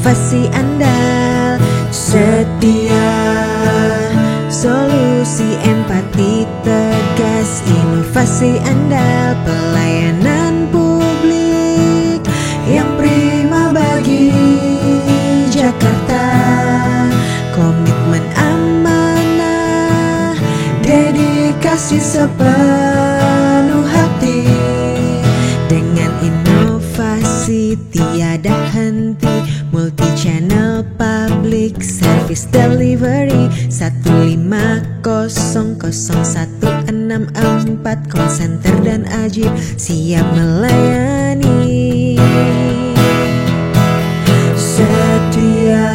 inovasi andal, setia, solusi empati tegas, inovasi andal, pelayanan publik yang prima bagi Jakarta, komitmen amanah, dedikasi sepenuh hati, dengan inovasi tiada henti, multi channel public service delivery 1500164, call center dan ajib siap melayani, setia.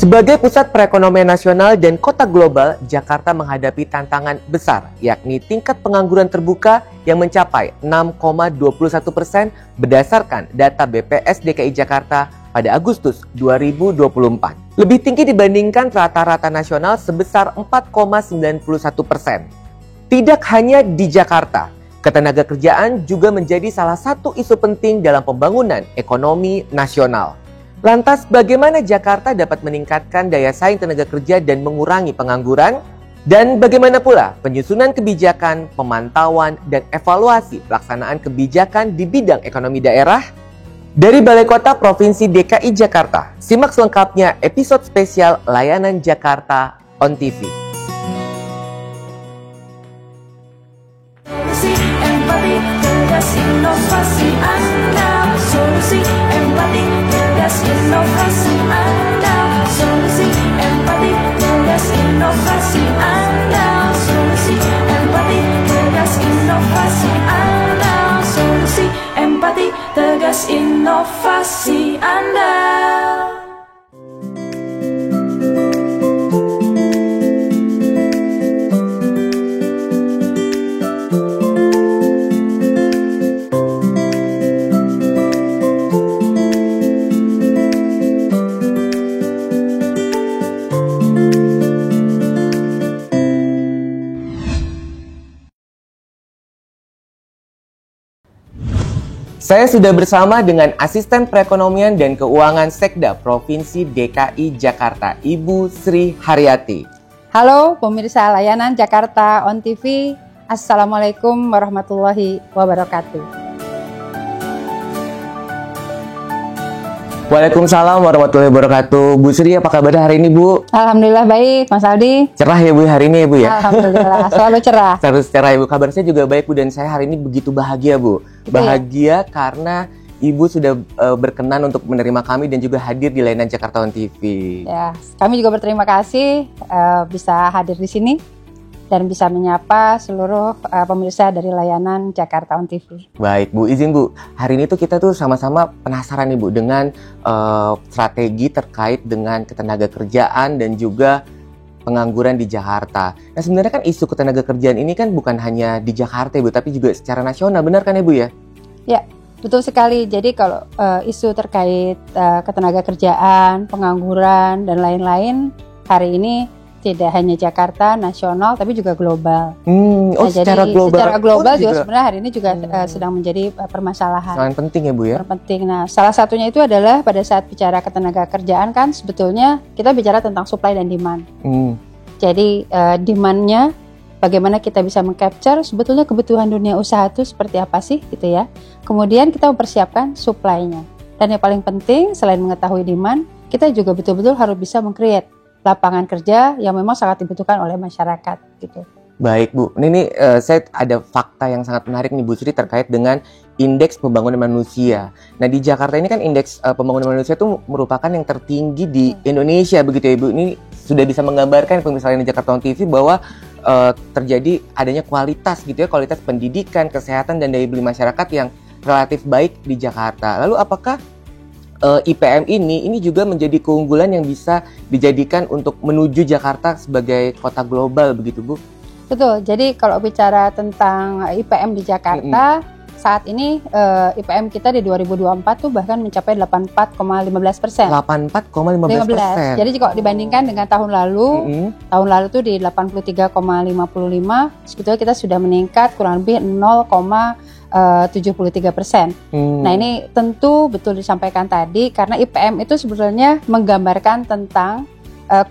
Sebagai pusat perekonomian nasional dan kota global, Jakarta menghadapi tantangan besar, yakni tingkat pengangguran terbuka yang mencapai 6,21% berdasarkan data BPS DKI Jakarta pada Agustus 2024. Lebih tinggi dibandingkan rata-rata nasional sebesar 4,91%. Tidak hanya di Jakarta, ketenagakerjaan juga menjadi salah satu isu penting dalam pembangunan ekonomi nasional. Lantas, bagaimana Jakarta dapat meningkatkan daya saing tenaga kerja dan mengurangi pengangguran? Dan bagaimana pula penyusunan kebijakan, pemantauan, dan evaluasi pelaksanaan kebijakan di bidang ekonomi daerah? Dari Balai Kota Provinsi DKI Jakarta, simak selengkapnya episode spesial Layanan Jakarta on TV. Inovasi andal, solusi empati, tegas inovasi andal, solusi empati, tegas inovasi andal, solusi empati, tegas inovasi andal, solusi empati, tegas inovasi andal. Saya sudah bersama dengan Asisten Perekonomian dan Keuangan Sekda Provinsi DKI Jakarta, Ibu Sri Haryati. Halo pemirsa layanan Jakarta on TV, Assalamualaikum warahmatullahi wabarakatuh. Waalaikumsalam warahmatullahi wabarakatuh. Bu Sri, apa kabar hari ini, Bu? Alhamdulillah baik, Mas Aldi. Cerah ya, Bu, hari ini ya, Bu ya? Alhamdulillah, selalu cerah. Selalu cerah ya, Bu. Kabar saya juga baik, Bu, dan saya hari ini begitu bahagia, Bu. Bahagia karena Ibu sudah berkenan untuk menerima kami dan juga hadir di layanan Jakarta on TV. Ya, kami juga berterima kasih bisa hadir di sini dan bisa menyapa seluruh pemirsa dari layanan Jakarta on TV. Baik, Bu, izin Bu, hari ini tuh kita tuh sama-sama penasaran nih, Bu, dengan strategi terkait dengan ketenagakerjaan dan juga pengangguran di Jakarta. Nah, sebenarnya kan isu ketenagakerjaan ini kan bukan hanya di Jakarta, Bu, tapi juga secara nasional, benar kan ya, Bu ya? Ya, betul sekali. Jadi kalau isu terkait ketenagakerjaan, pengangguran, dan lain-lain hari ini tidak hanya Jakarta, nasional, tapi juga global. Secara jadi global. Secara global juga sebenarnya hari ini juga sedang menjadi permasalahan. Sangat penting ya, Bu ya? Penting. Nah, salah satunya itu adalah pada saat bicara ketenagakerjaan kan sebetulnya kita bicara tentang supply dan demand. Jadi demand-nya bagaimana kita bisa meng-capture sebetulnya kebutuhan dunia usaha itu seperti apa sih gitu ya. Kemudian kita mempersiapkan supply-nya. Dan yang paling penting selain mengetahui demand, kita juga betul-betul harus bisa meng-create lapangan kerja yang memang sangat dibutuhkan oleh masyarakat gitu. Baik, Bu. Ini saya ada fakta yang sangat menarik nih, Bu Sri, terkait dengan indeks pembangunan manusia. Nah, di Jakarta ini kan indeks pembangunan manusia itu merupakan yang tertinggi di Indonesia, begitu ya, Bu. Ini sudah bisa menggambarkan pemirsa di Jakarta on TV bahwa terjadi adanya kualitas gitu ya, kualitas pendidikan, kesehatan, dan daya beli masyarakat yang relatif baik di Jakarta. Lalu apakah IPM ini juga menjadi keunggulan yang bisa dijadikan untuk menuju Jakarta sebagai kota global begitu, Bu? Betul, jadi kalau bicara tentang IPM di Jakarta, saat ini IPM kita di 2024 tuh bahkan mencapai 84,15%. 84,15%. Jadi kalau dibandingkan dengan tahun lalu, tahun lalu tuh di 83,55, sebetulnya kita sudah meningkat kurang lebih 0,73%. Nah ini tentu betul disampaikan tadi karena IPM itu sebetulnya menggambarkan tentang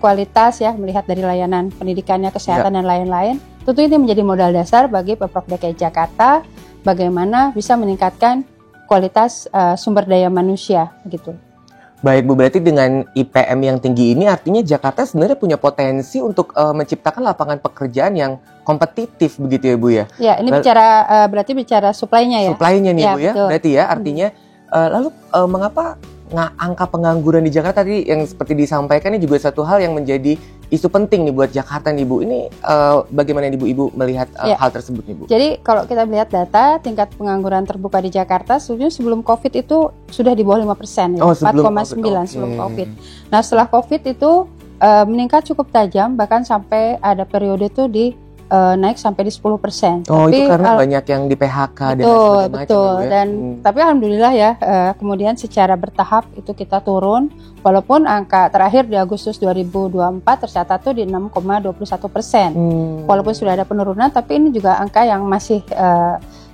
kualitas ya, melihat dari layanan pendidikannya, kesehatan dan lain-lain. Tentu ini menjadi modal dasar bagi Pemprov DKI Jakarta bagaimana bisa meningkatkan kualitas sumber daya manusia gitu. Baik Bu, berarti dengan IPM yang tinggi ini artinya Jakarta sebenarnya punya potensi untuk menciptakan lapangan pekerjaan yang kompetitif begitu ya Bu ya? Ya, ini berarti bicara supply-nya ya? Supply-nya nih ya, Bu ya, betul. berarti ya artinya lalu mengapa angka pengangguran di Jakarta tadi yang seperti disampaikan ini juga satu hal yang menjadi isu penting nih buat Jakarta nih Bu. Ini bagaimana nih Bu Ibu melihat hal tersebut nih Bu? Jadi kalau kita melihat data tingkat pengangguran terbuka di Jakarta sebelum COVID itu sudah di bawah 5%, ya, 4,9 sebelum COVID. Nah setelah COVID itu meningkat cukup tajam, bahkan sampai ada periode itu naik sampai di 10%. Oh, tapi itu karena banyak yang di PHK dan betul. macam ya? Dan tapi alhamdulillah ya, kemudian secara bertahap itu kita turun, walaupun angka terakhir di Agustus 2024 tercatat tuh di 6,21%. Walaupun sudah ada penurunan, tapi ini juga angka yang masih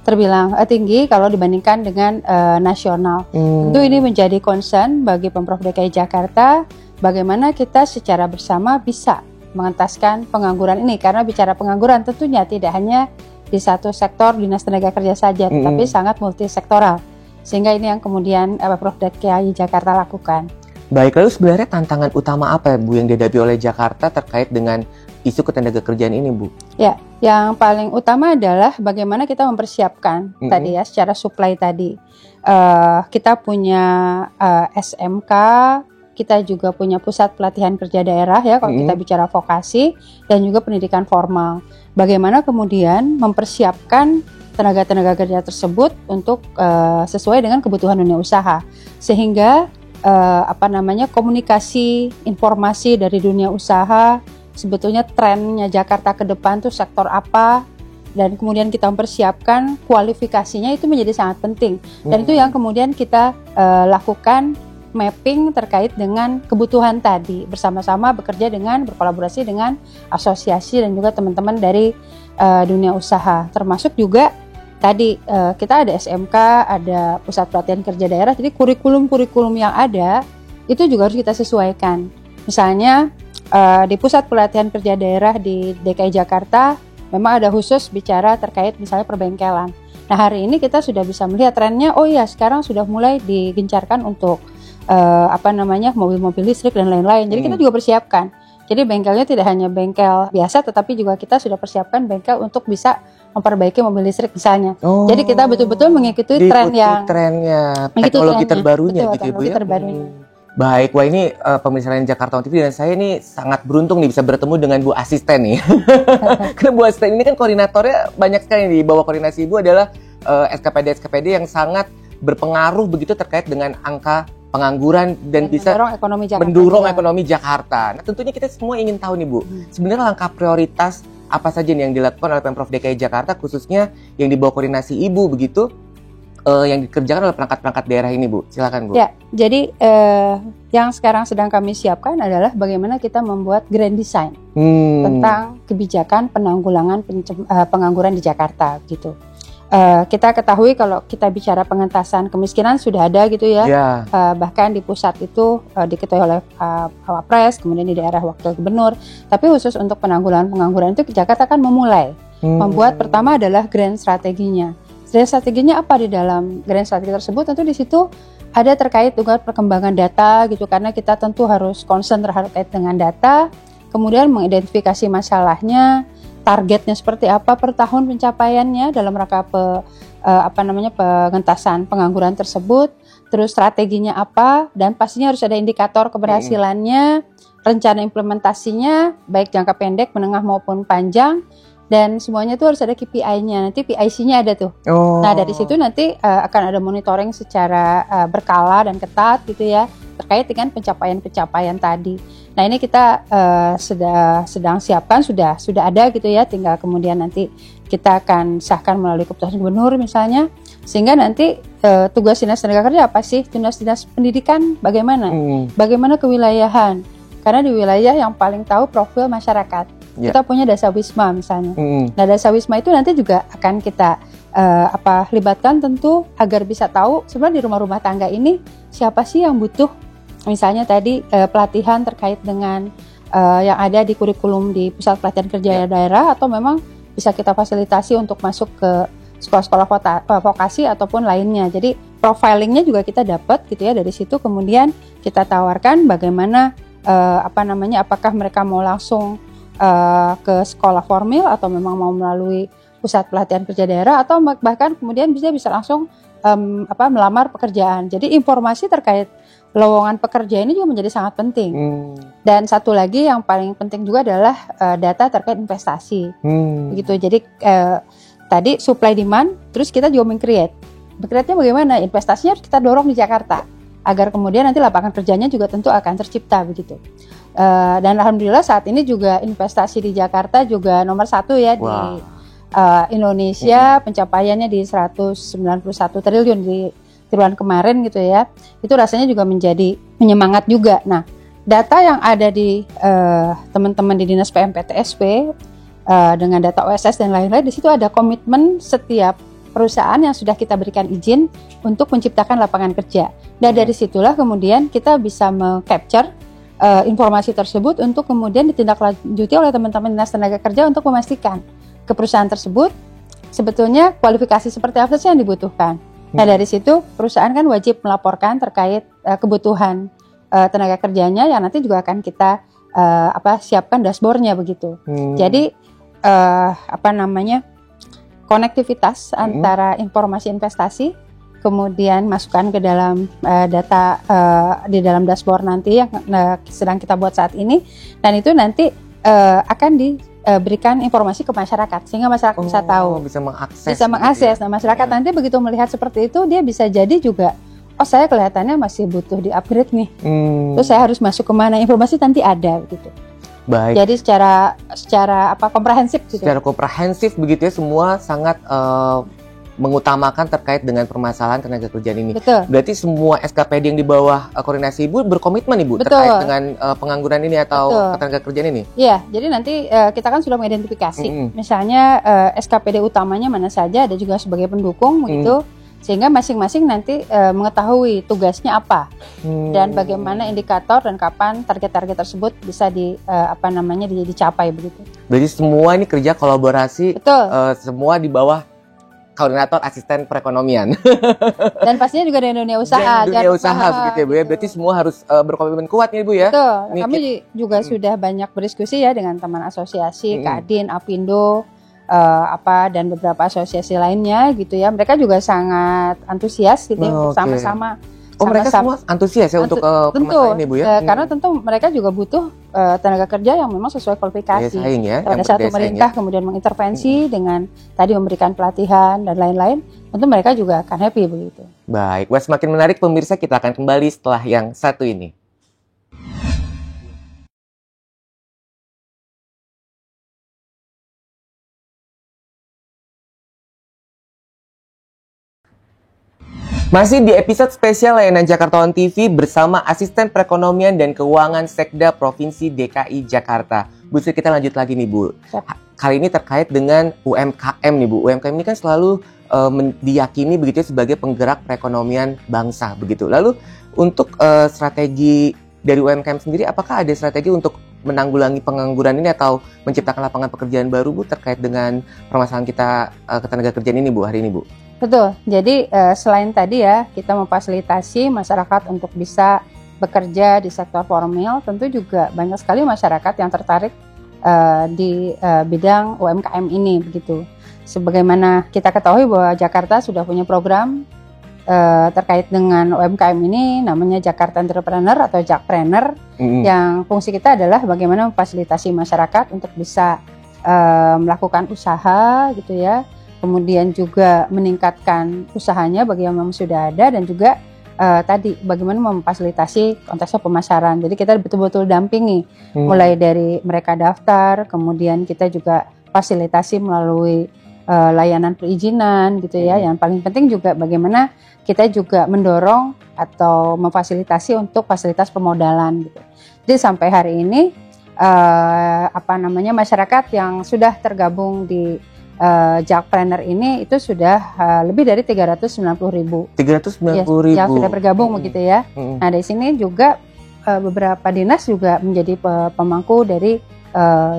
terbilang tinggi kalau dibandingkan dengan nasional. Tentu ini menjadi concern bagi Pemprov DKI Jakarta, bagaimana kita secara bersama bisa mengentaskan pengangguran ini, karena bicara pengangguran tentunya tidak hanya di satu sektor dinas tenaga kerja saja, tetapi sangat multisektoral, sehingga ini yang kemudian Pemprov DKI Jakarta lakukan. Baik, lalu sebenarnya tantangan utama apa ya Bu yang dihadapi oleh Jakarta terkait dengan isu ketenaga kerjaan ini Bu? Ya, yang paling utama adalah bagaimana kita mempersiapkan tadi ya, secara supply tadi. Kita punya SMK, kita juga punya pusat pelatihan kerja daerah ya kalau kita bicara vokasi, dan juga pendidikan formal. Bagaimana kemudian mempersiapkan tenaga-tenaga kerja tersebut untuk sesuai dengan kebutuhan dunia usaha, sehingga komunikasi informasi dari dunia usaha, sebetulnya trennya Jakarta ke depan tuh sektor apa, dan kemudian kita mempersiapkan kualifikasinya itu menjadi sangat penting. Dan itu yang kemudian kita lakukan mapping terkait dengan kebutuhan tadi, bersama-sama berkolaborasi dengan asosiasi dan juga teman-teman dari dunia usaha, termasuk juga tadi kita ada SMK, ada pusat pelatihan kerja daerah, jadi kurikulum yang ada itu juga harus kita sesuaikan. Misalnya di pusat pelatihan kerja daerah di DKI Jakarta memang ada khusus bicara terkait misalnya perbengkelan. Nah hari ini kita sudah bisa melihat trennya, oh iya sekarang sudah mulai digencarkan untuk mobil-mobil listrik dan lain-lain. Jadi kita juga persiapkan. Jadi bengkelnya tidak hanya bengkel biasa, tetapi juga kita sudah persiapkan bengkel untuk bisa memperbaiki mobil listrik misalnya. Jadi kita betul-betul mengikuti trennya, teknologi terbarunya gitu Bu ya. Baik, wah ini pemirsa Jakarta On TV dan saya ini sangat beruntung nih bisa bertemu dengan Bu Asisten nih. Karena Bu Asisten ini kan koordinatornya banyak sekali nih. Di bawah koordinasi Ibu adalah SKPD yang sangat berpengaruh begitu terkait dengan angka pengangguran dan bisa mendorong ekonomi Jakarta. Nah tentunya kita semua ingin tahu nih Bu, sebenarnya langkah prioritas apa saja nih yang dilakukan oleh Pemprov DKI Jakarta, khususnya yang di bawah koordinasi Ibu begitu, yang dikerjakan oleh perangkat-perangkat daerah ini Bu. Silakan Bu. Ya, jadi yang sekarang sedang kami siapkan adalah bagaimana kita membuat grand design tentang kebijakan penanggulangan pengangguran di Jakarta gitu. Kita ketahui kalau kita bicara pengentasan kemiskinan sudah ada gitu ya, bahkan di pusat itu diketuai oleh Wapres, kemudian di daerah Wakil Gubernur. Tapi khusus untuk penanggulangan pengangguran itu Jakarta kan memulai membuat pertama adalah grand strateginya. Grand strateginya apa di dalam grand strategi tersebut? Tentu di situ ada terkait dengan perkembangan data gitu, karena kita tentu harus concern terkait dengan data, kemudian mengidentifikasi masalahnya, targetnya seperti apa per tahun pencapaiannya dalam rangka pengentasan pengangguran tersebut, terus strateginya apa, dan pastinya harus ada indikator keberhasilannya, rencana implementasinya baik jangka pendek, menengah maupun panjang, dan semuanya itu harus ada KPI-nya. Nanti PIC-nya ada tuh. Nah dari situ nanti akan ada monitoring secara berkala dan ketat gitu ya, terkait dengan pencapaian-pencapaian tadi. Nah ini kita sedang siapkan, sudah ada gitu ya, tinggal kemudian nanti kita akan sahkan melalui keputusan gubernur misalnya, Sehingga nanti tugas dinas tenaga kerja apa sih? Dinas pendidikan bagaimana? Bagaimana kewilayahan? Karena di wilayah yang paling tahu profil masyarakat. Kita punya Dasawisma misalnya. Nah, Dasawisma itu nanti juga akan kita libatkan tentu agar bisa tahu sebenarnya di rumah-rumah tangga ini siapa sih yang butuh. Misalnya tadi pelatihan terkait dengan yang ada di kurikulum di pusat pelatihan kerja daerah, atau memang bisa kita fasilitasi untuk masuk ke sekolah-sekolah vokasi ataupun lainnya. Jadi profilingnya juga kita dapat gitu ya dari situ. Kemudian kita tawarkan bagaimana apakah mereka mau langsung ke sekolah formal atau memang mau melalui pusat pelatihan kerja daerah, atau bahkan kemudian bisa langsung melamar pekerjaan. Jadi informasi terkait lowongan pekerja ini juga menjadi sangat penting. Dan satu lagi yang paling penting juga adalah data terkait investasi. Begitu. Jadi tadi supply demand, terus kita juga meng-create. Create-nya bagaimana? Investasinya harus kita dorong di Jakarta agar kemudian nanti lapangan kerjanya juga tentu akan tercipta begitu. Dan alhamdulillah saat ini juga investasi di Jakarta juga nomor 1 ya di Indonesia, pencapaiannya di 191 triliun di triwulan kemarin gitu ya. Itu rasanya juga menjadi penyemangat juga. Nah, data yang ada di teman-teman di Dinas PMPTSP dengan data OSS dan lain-lain, di situ ada komitmen setiap perusahaan yang sudah kita berikan izin untuk menciptakan lapangan kerja. Dan dari situlah kemudian kita bisa meng-capture informasi tersebut untuk kemudian ditindaklanjuti oleh teman-teman Dinas Tenaga Kerja untuk memastikan ke perusahaan tersebut sebetulnya kualifikasi seperti apa sih yang dibutuhkan. Nah, dari situ perusahaan kan wajib melaporkan terkait kebutuhan tenaga kerjanya yang nanti juga akan kita siapkan dashboardnya begitu. Jadi konektivitas antara informasi investasi kemudian masukkan ke dalam data di dalam dashboard nanti yang sedang kita buat saat ini, dan itu nanti akan diberikan informasi ke masyarakat sehingga masyarakat bisa tahu, bisa mengakses. Nah, masyarakat nanti begitu melihat seperti itu, dia bisa jadi juga, oh saya kelihatannya masih butuh di upgrade nih, terus saya harus masuk kemana, informasi nanti ada gitu. Baik. Jadi secara komprehensif gitu. Secara komprehensif begitu ya, semua sangat mengutamakan terkait dengan permasalahan tenaga kerjaan ini. Betul. Berarti semua SKPD yang di bawah koordinasi Ibu berkomitmen Ibu terkait dengan pengangguran ini atau tenaga kerjaan ini? Iya, jadi nanti kita kan sudah mengidentifikasi. Misalnya SKPD utamanya mana saja, ada juga sebagai pendukung begitu. Sehingga masing-masing nanti mengetahui tugasnya apa dan bagaimana indikator dan kapan target-target tersebut bisa dicapai begitu. Berarti semua ini kerja kolaborasi, semua di bawah koordinator asisten perekonomian. Dan pastinya juga dari dunia usaha. Dunia usaha begitu ya Bu ya. Berarti semua harus berkomitmen kuat nih Bu ya. Betul. Kami juga sudah banyak berdiskusi ya dengan teman asosiasi, Kadin, Apindo, dan beberapa asosiasi lainnya gitu ya. Mereka juga sangat antusias gitu ya, sama-sama. Mereka semua antusias ya untuk pemasaran ini Bu ya. Karena tentu mereka juga butuh tenaga kerja yang memang sesuai kualifikasi. Pada saat pemerintah kemudian mengintervensi dengan tadi memberikan pelatihan dan lain-lain, tentu mereka juga akan happy begitu. Baik, semakin menarik pemirsa, kita akan kembali setelah yang satu ini. Masih di episode spesial layanan Jakarta On TV bersama Asisten Perekonomian dan Keuangan Sekda Provinsi DKI Jakarta. Bu Sri, kita lanjut lagi nih Bu. Kali ini terkait dengan UMKM nih Bu. UMKM ini kan selalu diyakini begitu sebagai penggerak perekonomian bangsa begitu. Lalu untuk strategi dari UMKM sendiri, apakah ada strategi untuk menanggulangi pengangguran ini atau menciptakan lapangan pekerjaan baru Bu terkait dengan permasalahan kita ketenagakerjaan ini Bu hari ini Bu? Betul, jadi selain tadi ya kita memfasilitasi masyarakat untuk bisa bekerja di sektor formal, tentu juga banyak sekali masyarakat yang tertarik di bidang UMKM ini begitu. Sebagaimana kita ketahui bahwa Jakarta sudah punya program terkait dengan UMKM ini, namanya Jakarta Entrepreneur atau Jakpreneur, yang fungsi kita adalah bagaimana memfasilitasi masyarakat untuk bisa melakukan usaha gitu ya. Kemudian juga meningkatkan usahanya bagi yang memang sudah ada, dan juga tadi bagaimana memfasilitasi konteksnya pemasaran. Jadi kita betul-betul dampingi mulai dari mereka daftar, kemudian kita juga fasilitasi melalui layanan perizinan gitu ya. Yang paling penting juga bagaimana kita juga mendorong atau memfasilitasi untuk fasilitas permodalan gitu. Jadi sampai hari ini masyarakat yang sudah tergabung di Jakpreneur ini itu sudah lebih dari 390.000. 390.000 yang sudah bergabung begitu ya. Nah, dari sini juga beberapa dinas juga menjadi pemangku dari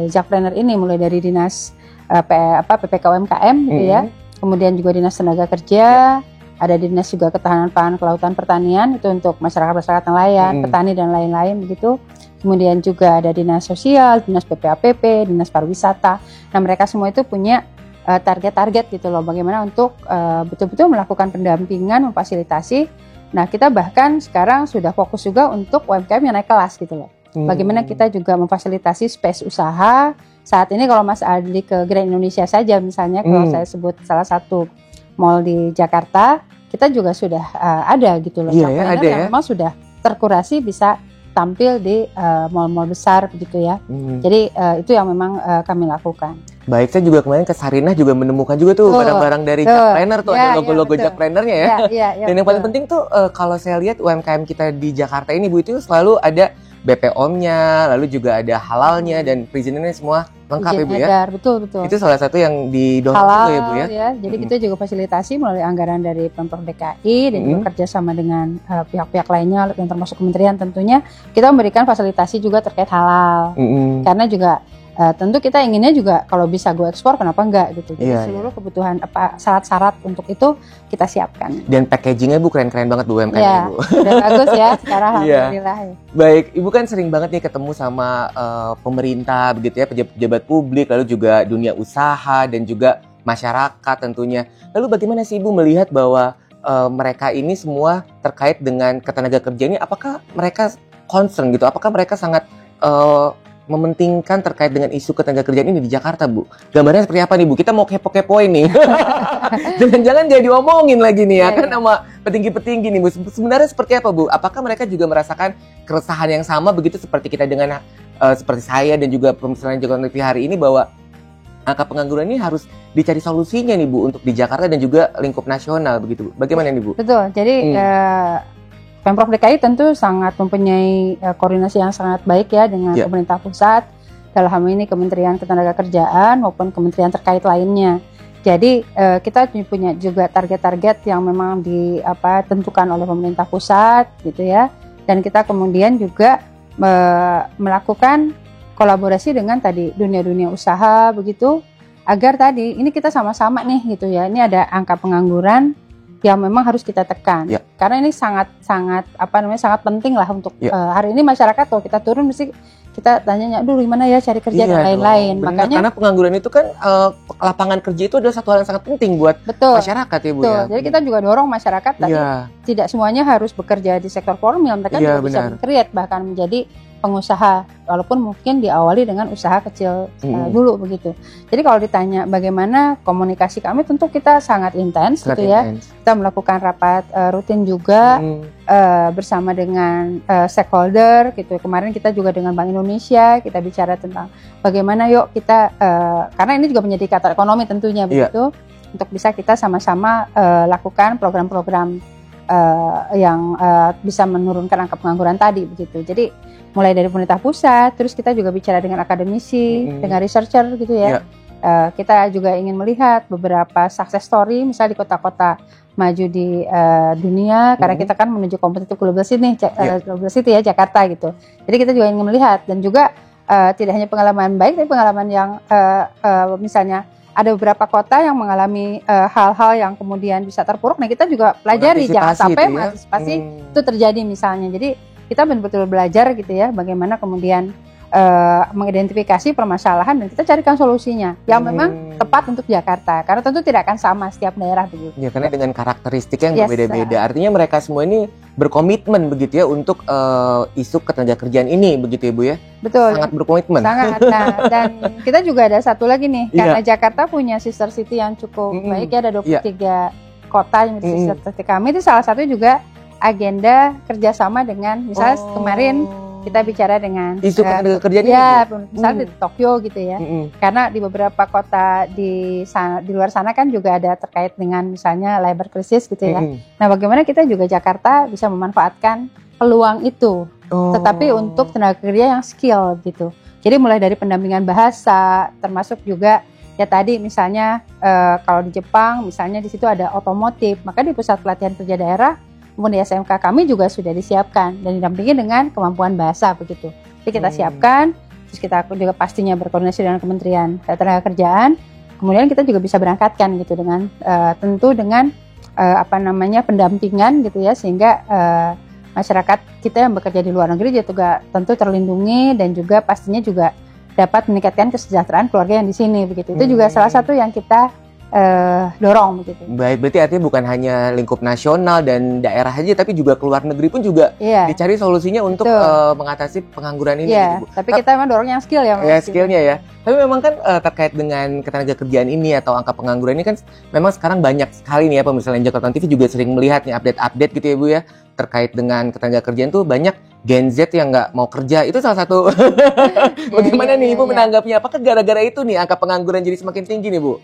Jakpreneur ini, mulai dari dinas PPK UMKM gitu ya. Kemudian juga dinas tenaga kerja, ada dinas juga ketahanan pangan, kelautan, pertanian itu untuk masyarakat nelayan, petani dan lain-lain begitu. Kemudian juga ada dinas sosial, dinas PPAPP, dinas pariwisata. Nah, mereka semua itu punya target-target gitu loh, bagaimana untuk betul-betul melakukan pendampingan, memfasilitasi. Nah, kita bahkan sekarang sudah fokus juga untuk UMKM yang naik kelas gitu loh. Bagaimana kita juga memfasilitasi space usaha. Saat ini kalau Mas Adli ke Grand Indonesia saja misalnya, kalau saya sebut salah satu mall di Jakarta, kita juga sudah ada gitu loh. Iya, ada yang memang sudah terkurasi bisa tampil di mall-mall besar begitu ya. Jadi itu yang memang kami lakukan. Baik, saya juga kemarin ke Sarinah juga menemukan juga tuh barang-barang dari Jakpreneur tuh, ada logo-logo Jakpreneurnya ya. Dan yang paling penting tuh kalau saya lihat UMKM kita di Jakarta ini Bu, itu selalu ada BPOM-nya, lalu juga ada halalnya dan perizinannya semua lengkap ya Bu ya. Betul. Itu salah satu yang didorong juga ya Bu ya. Jadi kita juga fasilitasi melalui anggaran dari Pemprov DKI dan juga kerjasama dengan pihak-pihak lainnya yang termasuk kementerian tentunya. Kita memberikan fasilitasi juga terkait halal. Karena juga tentu kita inginnya juga kalau bisa go ekspor, kenapa enggak gitu. Jadi seluruh kebutuhan syarat-syarat untuk itu kita siapkan. Dan packagingnya Bu keren-keren banget Bu UMKM Bu. Udah bagus ya sekarang alhamdulillah. Baik, Ibu kan sering banget nih ketemu sama pemerintah begitu ya, pejabat publik, lalu juga dunia usaha dan juga masyarakat tentunya. Lalu bagaimana sih Ibu melihat bahwa mereka ini semua terkait dengan ketenaga kerja ini, apakah mereka concern gitu? Apakah mereka sangat mementingkan terkait dengan isu ketenaga kerjaan ini di Jakarta, Bu? Gambarnya seperti apa nih, Bu? Kita mau kepo-kepoin nih. Jangan-jangan dia diomongin lagi nih ya, kan sama petinggi-petinggi nih, Bu. Sebenarnya seperti apa, Bu? Apakah mereka juga merasakan keresahan yang sama begitu seperti kita dengan seperti saya dan juga pemirsa Jakarta TV hari ini, bahwa angka pengangguran ini harus dicari solusinya nih, Bu, untuk di Jakarta dan juga lingkup nasional begitu, Bu? Bagaimana nih, Bu? Betul. Jadi Pemprov DKI tentu sangat mempunyai koordinasi yang sangat baik ya dengan pemerintah pusat, dalam hal ini Kementerian Ketenagakerjaan maupun kementerian terkait lainnya. Jadi kita punya juga target-target yang memang ditentukan oleh pemerintah pusat gitu ya, dan kita kemudian juga melakukan kolaborasi dengan tadi dunia usaha begitu, agar tadi ini kita sama-sama nih gitu ya, ini ada angka pengangguran yang memang harus kita tekan, karena ini sangat penting lah untuk hari ini masyarakat. Kalau kita turun mesti kita tanya, aduh gimana ya cari kerja dan lain-lain. Makanya karena pengangguran itu kan lapangan kerja itu adalah satu hal yang sangat penting buat masyarakat ya Bu. Ya. Jadi kita juga dorong masyarakat tadi tidak semuanya harus bekerja di sektor formal, mereka juga bisa create bahkan menjadi pengusaha, walaupun mungkin diawali dengan usaha kecil dulu begitu. Jadi kalau ditanya bagaimana komunikasi kami, tentu kita sangat intens gitu ya. Kita melakukan rapat rutin juga bersama dengan stakeholder gitu. Kemarin kita juga dengan Bank Indonesia kita bicara tentang bagaimana yuk kita karena ini juga menjadi kata ekonomi tentunya begitu, untuk bisa kita sama-sama lakukan program-program yang bisa menurunkan angka pengangguran tadi begitu. Jadi mulai dari pemerintah pusat, terus kita juga bicara dengan akademisi, dengan researcher gitu ya. Kita juga ingin melihat beberapa success story, misalnya di kota-kota maju di dunia, karena kita kan menuju kompetitif global city ya, Jakarta gitu. Jadi kita juga ingin melihat, dan juga tidak hanya pengalaman baik, tapi pengalaman yang misalnya ada beberapa kota yang mengalami hal-hal yang kemudian bisa terpuruk. Nah, kita juga pelajari, jangan sampai mengantisipasi itu terjadi misalnya. Jadi kita betul-betul belajar gitu ya, bagaimana kemudian mengidentifikasi permasalahan dan kita carikan solusinya yang memang tepat untuk Jakarta, karena tentu tidak akan sama setiap daerah begitu. Ya, karena dengan karakteristik yang berbeda-beda. Artinya mereka semua ini berkomitmen begitu ya untuk isu ketenagakerjaan ini begitu ya Bu ya. Betul. Sangat berkomitmen. Sangat. Nah, dan kita juga ada satu lagi nih, karena Jakarta punya sister city yang cukup baik ya, ada 23 kota yang menjadi sister city kami. Itu salah satu juga agenda kerjasama dengan misalnya kemarin kita bicara dengan isu ketenaga kerjaan ini. Ya, misalnya di Tokyo gitu ya. Karena di beberapa kota di luar sana kan juga ada terkait dengan misalnya labor crisis gitu ya. Nah, bagaimana kita juga Jakarta bisa memanfaatkan peluang itu, tetapi untuk tenaga kerja yang skill gitu. Jadi mulai dari pendampingan bahasa, termasuk juga ya tadi misalnya kalau di Jepang misalnya di situ ada otomotif, maka di pusat pelatihan kerja daerah maupun di SMK kami juga sudah disiapkan dan didampingi dengan kemampuan bahasa begitu. Jadi kita siapkan, terus kita juga pastinya berkoordinasi dengan Kementerian Ketenagakerjaan. Kemudian kita juga bisa berangkatkan gitu dengan tentu dengan pendampingan gitu ya, sehingga masyarakat kita yang bekerja di luar negeri juga tentu terlindungi dan juga pastinya juga dapat meningkatkan kesejahteraan keluarga yang di sini begitu. Itu juga salah satu yang kita dorong begitu. Baik, berarti artinya bukan hanya lingkup nasional dan daerah aja, tapi juga keluar negeri pun juga dicari solusinya untuk mengatasi pengangguran ini. Iya, gitu, tapi kita memang dorong yang skill ya. Ya, skillnya ya. Tapi memang kan terkait dengan ketenagakerjaan ini atau angka pengangguran ini kan memang sekarang banyak sekali nih ya, pemirsa Jakarta TV juga sering melihat nih update-update gitu ya Bu ya, terkait dengan ketenagakerjaan tuh banyak Gen Z yang nggak mau kerja. Itu salah satu bagaimana nih Ibu menanggapnya? Apakah gara-gara itu nih angka pengangguran jadi semakin tinggi nih Bu?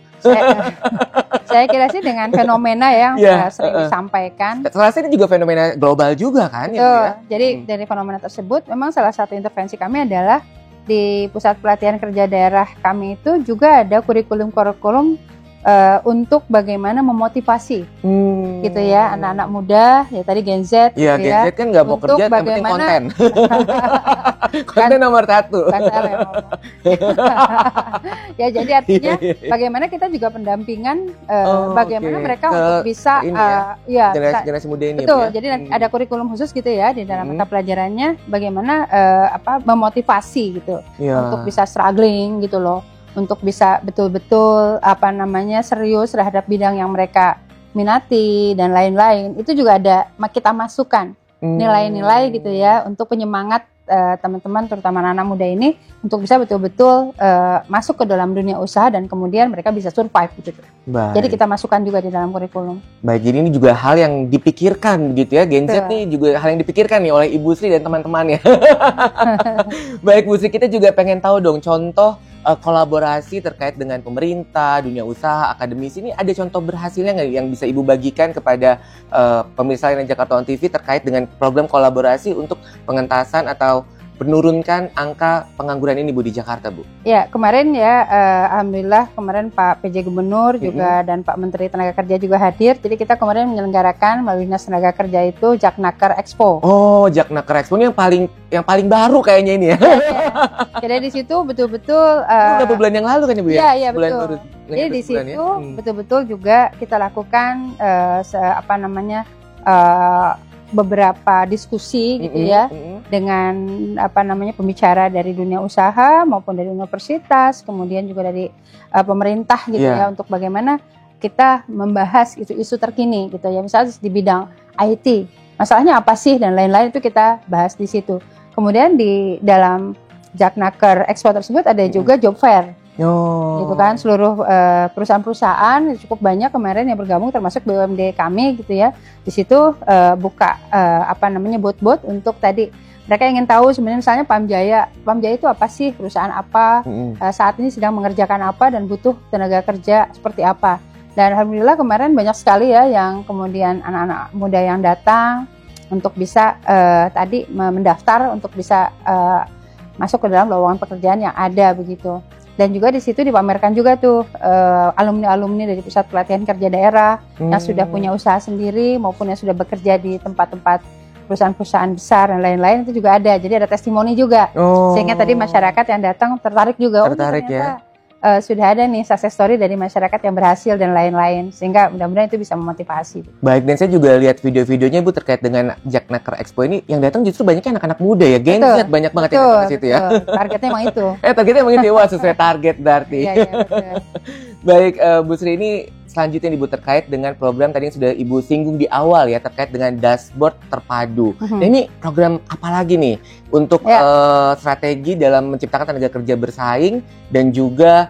Saya kira sih dengan fenomena yang sering disampaikan. Salah satu ini juga fenomena global juga kan ya Bu ya? Jadi dari fenomena tersebut memang salah satu intervensi kami adalah di pusat pelatihan kerja daerah kami itu juga ada kurikulum-kurikulum untuk bagaimana memotivasi gitu ya anak-anak muda ya tadi Gen Z ya, gitu Gen Z kan nggak mau kerja, yang penting konten. Konten nomor 1. Ya jadi artinya bagaimana kita juga pendampingan bagaimana mereka untuk bisa generasi muda ini. Betul. Jadi ada kurikulum khusus gitu ya di dalam mata pelajarannya bagaimana memotivasi gitu untuk bisa struggling gitu loh. Untuk bisa betul-betul serius terhadap bidang yang mereka minati dan lain-lain. Itu juga ada kita masukkan nilai-nilai gitu ya untuk penyemangat teman-teman terutama anak-anak muda ini untuk bisa betul-betul masuk ke dalam dunia usaha dan kemudian mereka bisa survive gitu. Baik. Jadi kita masukkan juga di dalam kurikulum. Baik, jadi ini juga hal yang dipikirkan gitu ya. Gen Z nih juga hal yang dipikirkan nih oleh Ibu Sri dan teman-temannya. Baik Bu Sri, kita juga pengen tahu dong contoh kolaborasi terkait dengan pemerintah, dunia usaha, akademisi ini ada contoh berhasilnya nggak yang bisa Ibu bagikan kepada pemirsa Jakarta On TV terkait dengan program kolaborasi untuk pengentasan atau menurunkan angka pengangguran ini Bu di Jakarta Bu? Ya, kemarin ya alhamdulillah kemarin Pak PJ Gubernur juga dan Pak Menteri Tenaga Kerja juga hadir. Jadi kita kemarin menyelenggarakan melalui Dinas Tenaga Kerja itu Jaknaker Expo. Oh, Jaknaker Expo ini yang paling baru kayaknya ini ya. Jadi di situ betul-betul beberapa bulan yang lalu kan Ibu ya? Iya, betul. Jadi di situ betul-betul juga kita lakukan beberapa diskusi gitu ya dengan pembicara dari dunia usaha maupun dari universitas, kemudian juga dari pemerintah gitu ya untuk bagaimana kita membahas isu-isu terkini gitu ya, misalnya di bidang IT, masalahnya apa sih dan lain-lain itu kita bahas di situ. Kemudian di dalam Jaknaker Expo tersebut ada juga job fair. Gitu kan, seluruh perusahaan-perusahaan cukup banyak kemarin yang bergabung termasuk BUMD kami gitu ya. Di situ buka booth-booth untuk tadi mereka ingin tahu sebenarnya misalnya Pamjaya itu apa sih, perusahaan apa, saat ini sedang mengerjakan apa dan butuh tenaga kerja seperti apa. Dan alhamdulillah kemarin banyak sekali ya yang kemudian anak-anak muda yang datang untuk bisa tadi mendaftar untuk bisa masuk ke dalam lowongan pekerjaan yang ada begitu. Dan juga di situ dipamerkan juga tuh alumni-alumni dari pusat pelatihan kerja daerah yang sudah punya usaha sendiri maupun yang sudah bekerja di tempat-tempat perusahaan-perusahaan besar dan lain-lain itu juga ada. Jadi ada testimoni juga. Sehingga tadi masyarakat yang datang tertarik juga. Tertarik ya. Sudah ada nih success story dari masyarakat yang berhasil dan lain-lain, sehingga mudah-mudahan itu bisa memotivasi. Baik, dan saya juga lihat video-videonya Bu terkait dengan Jaknaker Expo ini yang datang justru banyaknya anak-anak muda ya, Gen Z banyak banget yang datang ke situ ya. Targetnya emang itu. Targetnya emang itu, wah sesuai target berarti. Iya, betul. Baik, Bu Sri, ini selanjutnya Ibu terkait dengan program tadi yang sudah Ibu singgung di awal ya, terkait dengan dashboard terpadu. Nah, ini program apa lagi nih untuk strategi dalam menciptakan tenaga kerja bersaing dan juga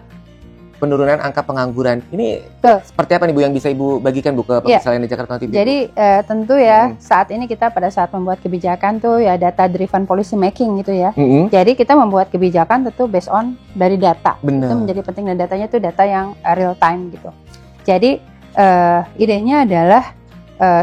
penurunan angka pengangguran. Ini Betul. seperti apa nih Bu yang bisa Ibu bagikan Bu ke pemirsa lain di Jakarta County? Jadi tentu ya saat ini kita pada saat membuat kebijakan tuh ya data driven policy making gitu ya. Jadi kita membuat kebijakan tentu based on dari data. Benar. Itu menjadi penting dan datanya itu data yang real time gitu. Jadi idenya adalah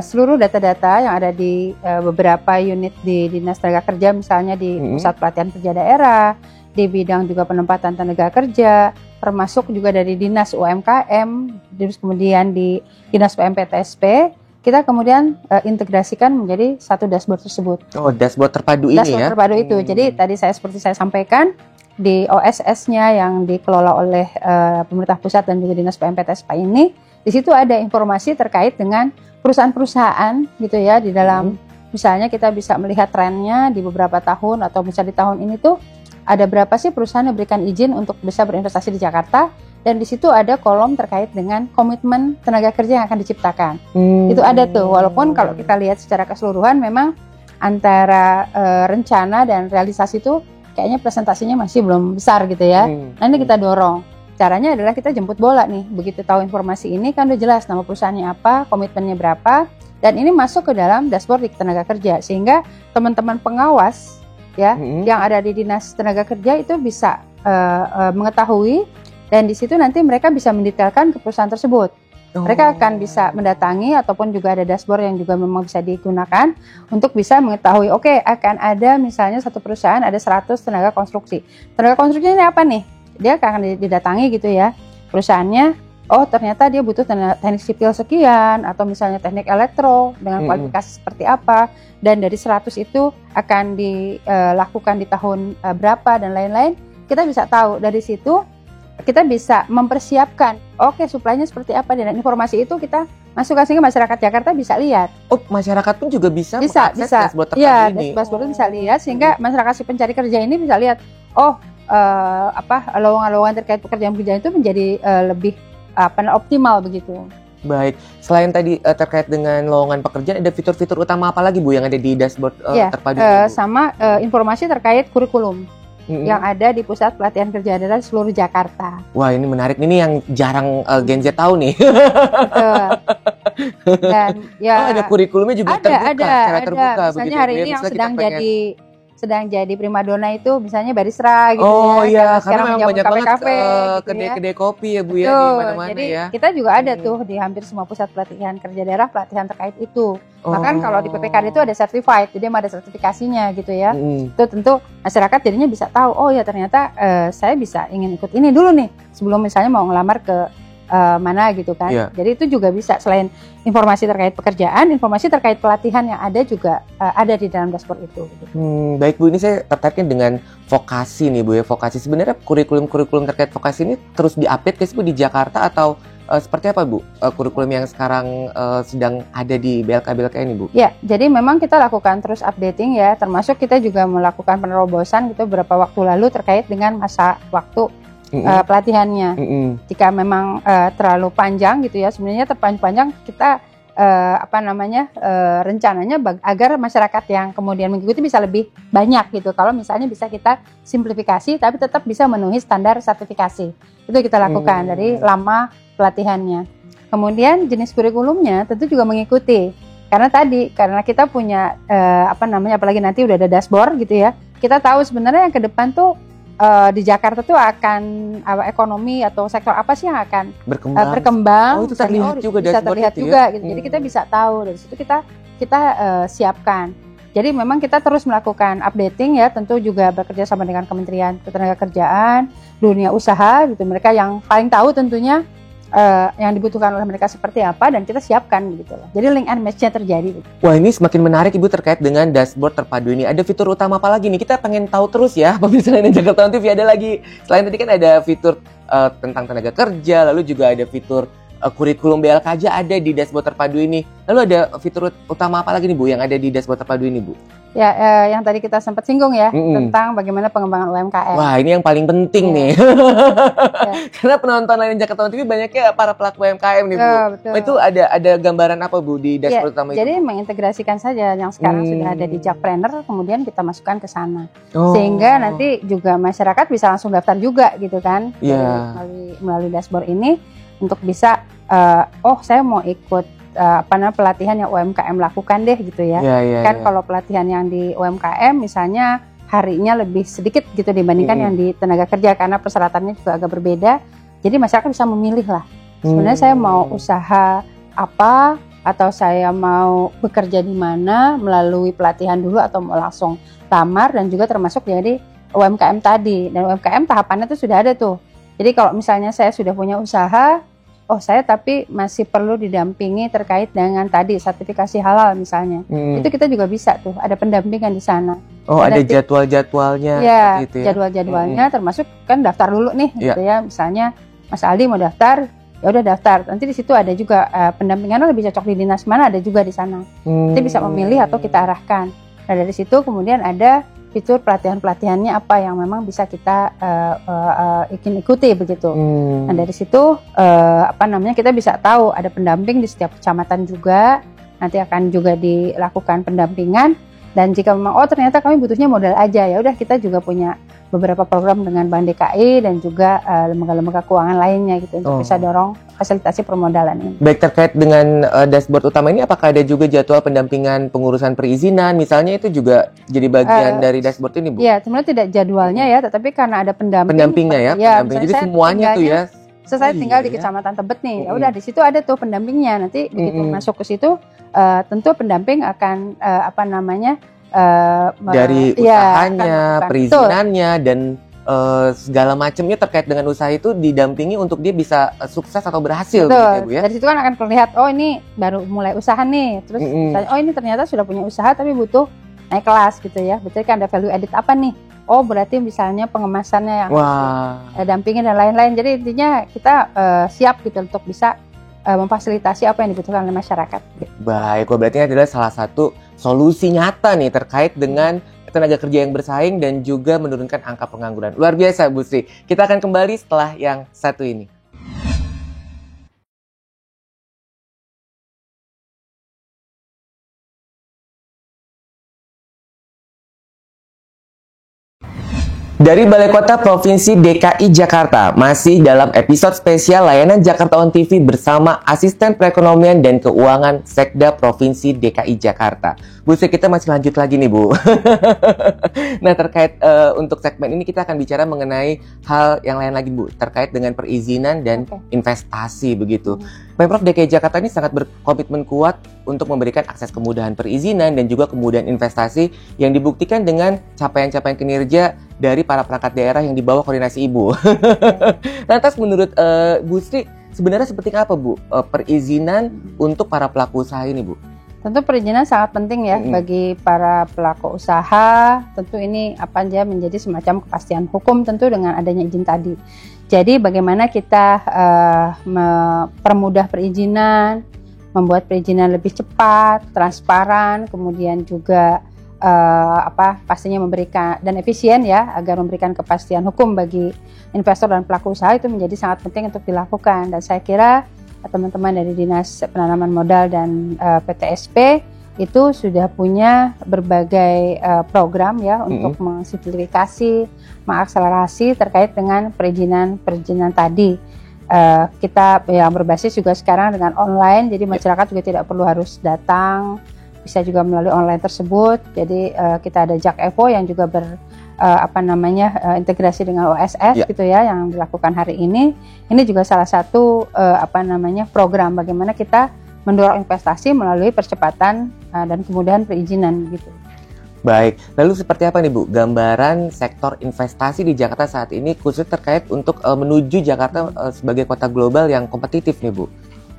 seluruh data-data yang ada di beberapa unit di Dinas Tenaga Kerja, misalnya di Pusat Pelatihan Kerja Daerah, di bidang juga penempatan tenaga kerja, termasuk juga dari Dinas UMKM, terus kemudian di Dinas PMPTSP, kita kemudian integrasikan menjadi satu dashboard tersebut. Oh, dashboard terpadu ini ya? Dashboard terpadu itu. Jadi tadi seperti saya sampaikan, di OSS-nya yang dikelola oleh pemerintah pusat dan juga Dinas PMPTSP ini, di situ ada informasi terkait dengan perusahaan-perusahaan gitu ya di dalam misalnya kita bisa melihat trennya di beberapa tahun atau misalnya di tahun ini tuh ada berapa sih perusahaan yang berikan izin untuk bisa berinvestasi di Jakarta, dan di situ ada kolom terkait dengan komitmen tenaga kerja yang akan diciptakan. Itu ada tuh, walaupun kalau kita lihat secara keseluruhan memang antara rencana dan realisasi itu kayaknya presentasinya masih belum besar gitu ya. Nah ini kita dorong. Caranya adalah kita jemput bola nih, begitu tahu informasi ini kan udah jelas nama perusahaannya apa, komitmennya berapa, dan ini masuk ke dalam dashboard di tenaga kerja sehingga teman-teman pengawas ya yang ada di Dinas Tenaga Kerja itu bisa mengetahui, dan di situ nanti mereka bisa mendetailkan ke perusahaan tersebut. Mereka akan bisa mendatangi ataupun juga ada dashboard yang juga memang bisa digunakan untuk bisa mengetahui, oke, akan ada misalnya satu perusahaan ada 100 tenaga konstruksi. Tenaga konstruksi ini apa nih? Dia akan didatangi gitu ya perusahaannya, oh ternyata dia butuh teknik sipil sekian atau misalnya teknik elektro dengan kualifikasi seperti apa, dan dari 100 itu akan dilakukan di tahun berapa dan lain-lain. Kita bisa tahu dari situ, kita bisa mempersiapkan oke suplainya seperti apa, dan informasi itu kita masukkan sehingga masyarakat Jakarta bisa lihat. Oh, masyarakat pun juga bisa mengakses dashboard terpadu ya, ini. Dashboard bisa lihat sehingga masyarakat si pencari kerja ini bisa lihat, oh lowongan-lowongan terkait pekerjaan-pekerjaan itu menjadi lebih optimal begitu. Baik, selain tadi terkait dengan lowongan pekerjaan, ada fitur-fitur utama apa lagi Bu yang ada di dashboard terpadu ini? Sama informasi terkait kurikulum yang ada di Pusat Pelatihan Kerja Daerah di seluruh Jakarta. Wah, ini menarik, ini yang jarang Gen Z tahu nih. Dan ya ada kurikulumnya juga secara terbuka. Misalnya hari ini yang sedang jadi primadona itu misalnya Barisra gitu ya. Karena memang banyak banget kafe, kedai-kedai kopi ya Bu ya di mana-mana jadi, ya. Kita juga ada tuh di hampir semua pusat pelatihan kerja daerah pelatihan terkait itu. Bahkan kalau di PPKD itu ada certified, jadi ada sertifikasinya gitu ya. Itu tentu masyarakat jadinya bisa tahu, oh ya ternyata saya bisa ingin ikut ini dulu nih sebelum misalnya mau ngelamar ke mana gitu kan. Jadi itu juga bisa, selain informasi terkait pekerjaan, informasi terkait pelatihan yang ada juga ada di dalam dashboard itu. Baik Bu, ini saya tertarik dengan vokasi nih Bu ya. Vokasi sebenarnya kurikulum terkait vokasi ini terus diupdate guys Bu di Jakarta, atau seperti apa Bu kurikulum yang sekarang sedang ada di BLK ini Bu? Ya, jadi memang kita lakukan terus updating ya, termasuk kita juga melakukan penerobosan gitu beberapa waktu lalu terkait dengan masa waktu pelatihannya. Jika memang terlalu panjang gitu ya, sebenarnya terpanjang kita rencananya agar masyarakat yang kemudian mengikuti bisa lebih banyak gitu. Kalau misalnya bisa kita simplifikasi tapi tetap bisa memenuhi standar sertifikasi. Itu kita lakukan dari lama pelatihannya. Kemudian jenis kurikulumnya tentu juga mengikuti. Karena kita punya apalagi nanti udah ada dashboard gitu ya. Kita tahu sebenarnya yang ke depan tuh di Jakarta tuh akan ekonomi atau sektor apa sih yang akan berkembang. Oh, itu terlihat juga bisa terlihat itu juga ya? Gitu. Jadi kita bisa tahu dari situ kita siapkan. Jadi memang kita terus melakukan updating ya, tentu juga bekerja sama dengan Kementerian Ketenagakerjaan, dunia usaha gitu. Mereka yang paling tahu tentunya yang dibutuhkan oleh mereka seperti apa, dan kita siapkan gitu loh. Jadi link and match-nya terjadi. Gitu. Wah, ini semakin menarik Ibu terkait dengan dashboard terpadu ini. Ada fitur utama apa lagi nih? Kita pengen tahu terus ya. Pemirsa lain Jakarta TV ada lagi. Selain tadi kan ada fitur tentang tenaga kerja, lalu juga ada fitur kurikulum BLK aja ada di dashboard terpadu ini. Lalu ada fitur utama apa lagi nih Bu yang ada di dashboard terpadu ini Bu? Ya, yang tadi kita sempat singgung ya, tentang bagaimana pengembangan UMKM. Wah, ini yang paling penting nih. Karena penonton lain Jakarta On TV banyaknya para pelaku UMKM nih Bu. Betul. Itu ada gambaran apa Bu di dashboard utama itu? Jadi mengintegrasikan saja yang sekarang sudah ada di Jakpreneur, kemudian kita masukkan ke sana. Sehingga nanti juga masyarakat bisa langsung daftar juga gitu kan. Melalui dashboard ini untuk bisa, saya mau ikut pelatihan yang UMKM lakukan deh gitu ya. Kalau pelatihan yang di UMKM misalnya harinya lebih sedikit gitu dibandingkan yang di tenaga kerja karena persyaratannya juga agak berbeda. Jadi masyarakat bisa memilih lah. Sebenarnya saya mau usaha apa atau saya mau bekerja di mana melalui pelatihan dulu atau mau langsung lamar, dan juga termasuk jadi UMKM tadi. Dan UMKM tahapannya itu sudah ada tuh. Jadi kalau misalnya saya sudah punya usaha, saya tapi masih perlu didampingi terkait dengan tadi sertifikasi halal misalnya. Itu kita juga bisa tuh, ada pendampingan di sana. Ada jadwal-jadwalnya. Ya, jadwal-jadwalnya termasuk kan daftar dulu nih gitu ya. Misalnya Mas Aldi mau daftar, ya udah daftar. Nanti di situ ada juga pendampingannya lebih cocok di dinas mana, ada juga di sana. Nanti bisa memilih atau kita arahkan. Nah dari situ kemudian ada fitur pelatihan-pelatihannya apa yang memang bisa kita ikuti begitu. Nah dari situ kita bisa tahu ada pendamping di setiap kecamatan juga. Nanti akan juga dilakukan pendampingan. Dan jika memang ternyata kami butuhnya modal aja, ya udah kita juga punya beberapa program dengan Bank DKI dan juga lembaga-lembaga keuangan lainnya gitu untuk bisa dorong fasilitasi permodalan ini. Baik, terkait dengan dashboard utama ini, apakah ada juga jadwal pendampingan pengurusan perizinan misalnya, itu juga jadi bagian dari dashboard ini Bu? Iya, sebenarnya tidak jadwalnya ya, tetapi karena ada pendampingnya ya. Jadi semuanya tuh ya. Saya tinggal di Kecamatan Tebet nih, ya udah di situ ada tuh pendampingnya. Nanti begitu masuk ke situ, tentu pendamping akan dari usahanya, perizinannya, dan segala macamnya terkait dengan usaha itu didampingi untuk dia bisa sukses atau berhasil. Betul. Gitu ya, Bu ya? Dari situ kan akan terlihat, ini baru mulai usaha nih, terus ini ternyata sudah punya usaha tapi butuh naik kelas gitu ya. Berarti kan ada value added apa nih? Berarti misalnya pengemasannya yang dampingin dan lain-lain. Jadi intinya kita siap gitu untuk bisa memfasilitasi apa yang dibutuhkan oleh masyarakat. Baik, berarti ini adalah salah satu solusi nyata nih terkait dengan tenaga kerja yang bersaing dan juga menurunkan angka pengangguran. Luar biasa Bu Sri. Kita akan kembali setelah yang satu ini. Dari Balai Kota Provinsi DKI Jakarta, masih dalam episode spesial layanan Jakarta On TV bersama Asisten Perekonomian dan Keuangan Sekda Provinsi DKI Jakarta. Bu Sri, kita masih lanjut lagi nih Bu. Nah, terkait untuk segmen ini kita akan bicara mengenai hal yang lain lagi Bu, terkait dengan perizinan dan investasi begitu. Pemprov DKI Jakarta ini sangat berkomitmen kuat untuk memberikan akses kemudahan perizinan dan juga kemudahan investasi yang dibuktikan dengan capaian-capaian kinerja dari para perangkat daerah yang di bawah koordinasi Ibu. Lantas menurut Bu Sri, sebenarnya seperti apa Bu perizinan untuk para pelaku usaha ini Bu? Tentu perizinan sangat penting ya bagi para pelaku usaha. Tentu ini menjadi semacam kepastian hukum tentu dengan adanya izin tadi. Jadi bagaimana kita mempermudah perizinan, membuat perizinan lebih cepat, transparan, kemudian juga pastinya memberikan dan efisien ya, agar memberikan kepastian hukum bagi investor dan pelaku usaha itu menjadi sangat penting untuk dilakukan. Dan saya kira teman-teman dari Dinas Penanaman Modal dan PTSP itu sudah punya berbagai program ya untuk mensimplifikasi, mengakselerasi terkait dengan perizinan tadi. Kita yang berbasis juga sekarang dengan online, jadi masyarakat juga tidak perlu harus datang, bisa juga melalui online tersebut. Jadi kita ada Jak Evo yang juga integrasi dengan OSS gitu ya, yang dilakukan hari ini. Ini juga salah satu program bagaimana kita mendorong investasi melalui percepatan dan kemudahan perizinan gitu. Baik, lalu seperti apa nih Bu gambaran sektor investasi di Jakarta saat ini, khusus terkait untuk menuju Jakarta sebagai kota global yang kompetitif nih Bu?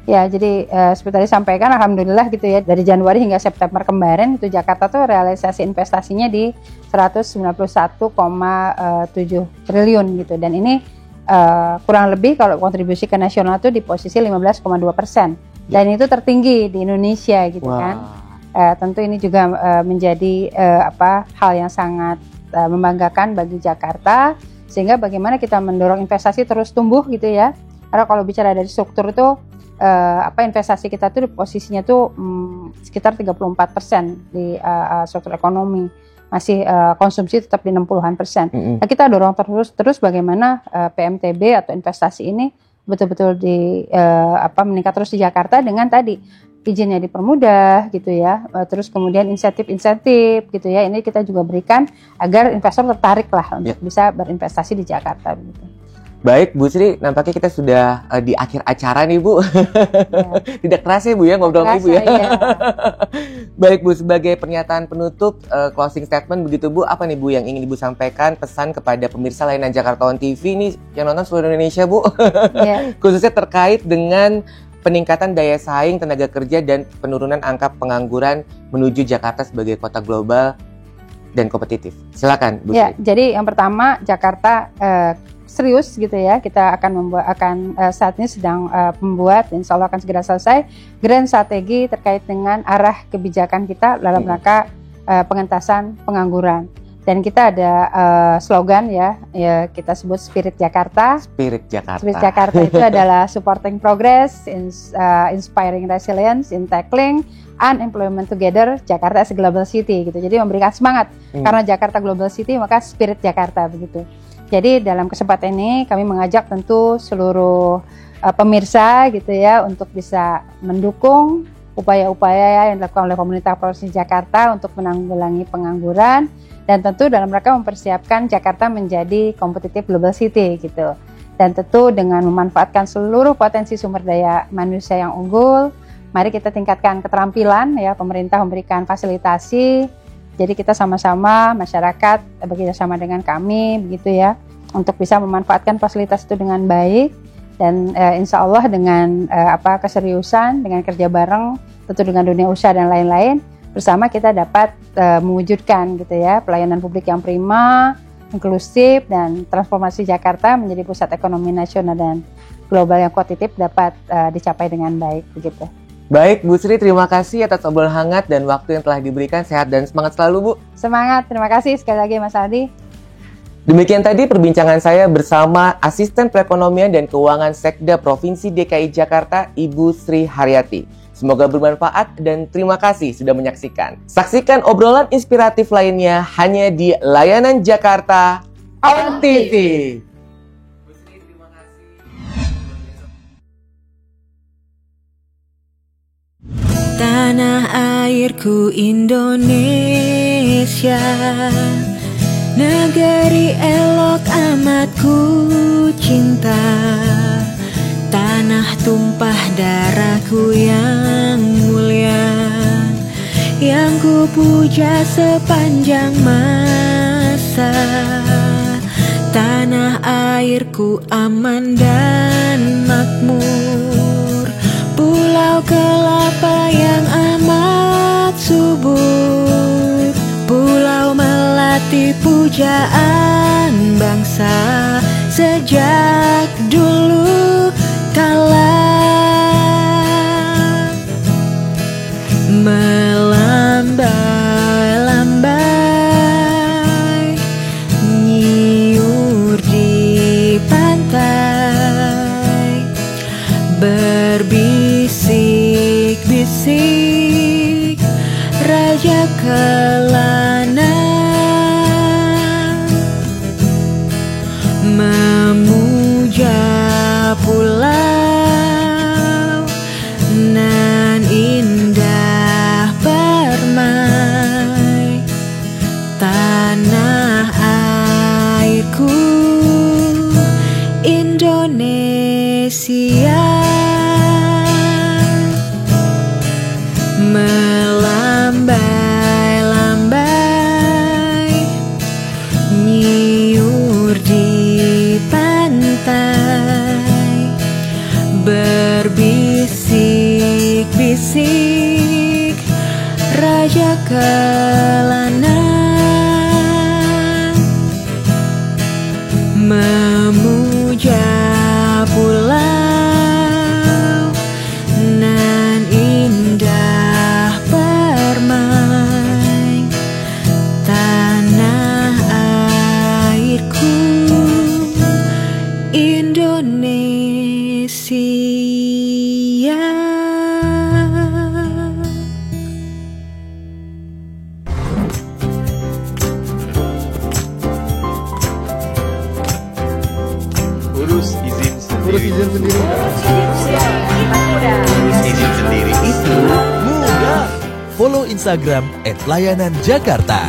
Ya, jadi seperti tadi sampaikan, alhamdulillah gitu ya, dari Januari hingga September kemarin itu Jakarta tuh realisasi investasinya di 191,7 triliun gitu. Dan ini kurang lebih kalau kontribusi ke nasional itu di posisi 15,2%, dan itu tertinggi di Indonesia gitu kan. Tentu ini juga menjadi hal yang sangat membanggakan bagi Jakarta, sehingga bagaimana kita mendorong investasi terus tumbuh gitu ya. Karena kalau bicara dari struktur itu investasi kita tuh posisinya tuh sekitar 34% di struktur ekonomi, masih konsumsi tetap di 60-an%. Nah, kita dorong terus bagaimana PMTB atau investasi ini betul-betul meningkat terus di Jakarta, dengan tadi izinnya dipermudah gitu ya, terus kemudian insentif-insentif gitu ya, ini kita juga berikan agar investor tertarik lah untuk bisa berinvestasi di Jakarta gitu. Baik Bu Sri, nampaknya kita sudah di akhir acara nih Bu. Tidak kerasa ya Bu ya ngobrol sama Ibu ya. Baik Bu, sebagai pernyataan penutup, closing statement begitu Bu, apa nih Bu yang ingin Ibu sampaikan, pesan kepada pemirsa layanan Jakarta On TV nih yang nonton seluruh Indonesia Bu, khususnya terkait dengan peningkatan daya saing tenaga kerja dan penurunan angka pengangguran menuju Jakarta sebagai kota global dan kompetitif. Silakan Bu Sri. Ya, jadi yang pertama, Jakarta serius gitu ya, kita akan saat ini sedang membuat, insya Allah akan segera selesai grand strategi terkait dengan arah kebijakan kita dalam rangka pengentasan pengangguran. Dan kita ada slogan ya, kita sebut Spirit Jakarta. Spirit Jakarta itu adalah supporting progress, inspiring resilience in tackling unemployment together, Jakarta as a global city gitu. Jadi memberikan semangat karena Jakarta global city, maka Spirit Jakarta begitu. Jadi dalam kesempatan ini kami mengajak tentu seluruh pemirsa gitu ya untuk bisa mendukung upaya-upaya yang dilakukan oleh pemerintah Provinsi Jakarta untuk menanggulangi pengangguran, dan tentu dalam rangka mempersiapkan Jakarta menjadi competitive global city gitu. Dan tentu dengan memanfaatkan seluruh potensi sumber daya manusia yang unggul, mari kita tingkatkan keterampilan ya, pemerintah memberikan fasilitasi. Jadi kita sama-sama masyarakat bekerjasama dengan kami begitu ya, untuk bisa memanfaatkan fasilitas itu dengan baik, dan insya Allah dengan keseriusan, dengan kerja bareng, tentu dengan dunia usaha dan lain-lain, bersama kita dapat mewujudkan gitu ya pelayanan publik yang prima, inklusif, dan transformasi Jakarta menjadi pusat ekonomi nasional dan global yang kompetitif dapat dicapai dengan baik begitu. Baik Bu Sri, terima kasih atas obrolan hangat dan waktu yang telah diberikan. Sehat dan semangat selalu Bu. Semangat, terima kasih sekali lagi Mas Aldi. Demikian tadi perbincangan saya bersama Asisten Perekonomian dan Keuangan Sekda Provinsi DKI Jakarta, Ibu Sri Haryati. Semoga bermanfaat dan terima kasih sudah menyaksikan. Saksikan obrolan inspiratif lainnya hanya di Layanan Jakarta On TV. Tanah airku Indonesia, negeri elok amat ku cinta. Tanah tumpah darahku yang mulia, yang ku puja sepanjang masa. Tanah airku aman dan makmur, pulau kelapa yang amat subur, pulau melati pujaan bangsa sejak dulu kala. Melambai-lambai nyiur di pantai, berbisik-bisik raja kelana, memuja pulau nan indah permai. Tanah airku Indonesia, melambai-lambai nyiur di pantai, berbisik-bisik raja kelana, memuja Urus izin sendiri. Urus izin sendiri. Izin sendiri itu mudah. Follow Instagram @layananjakarta.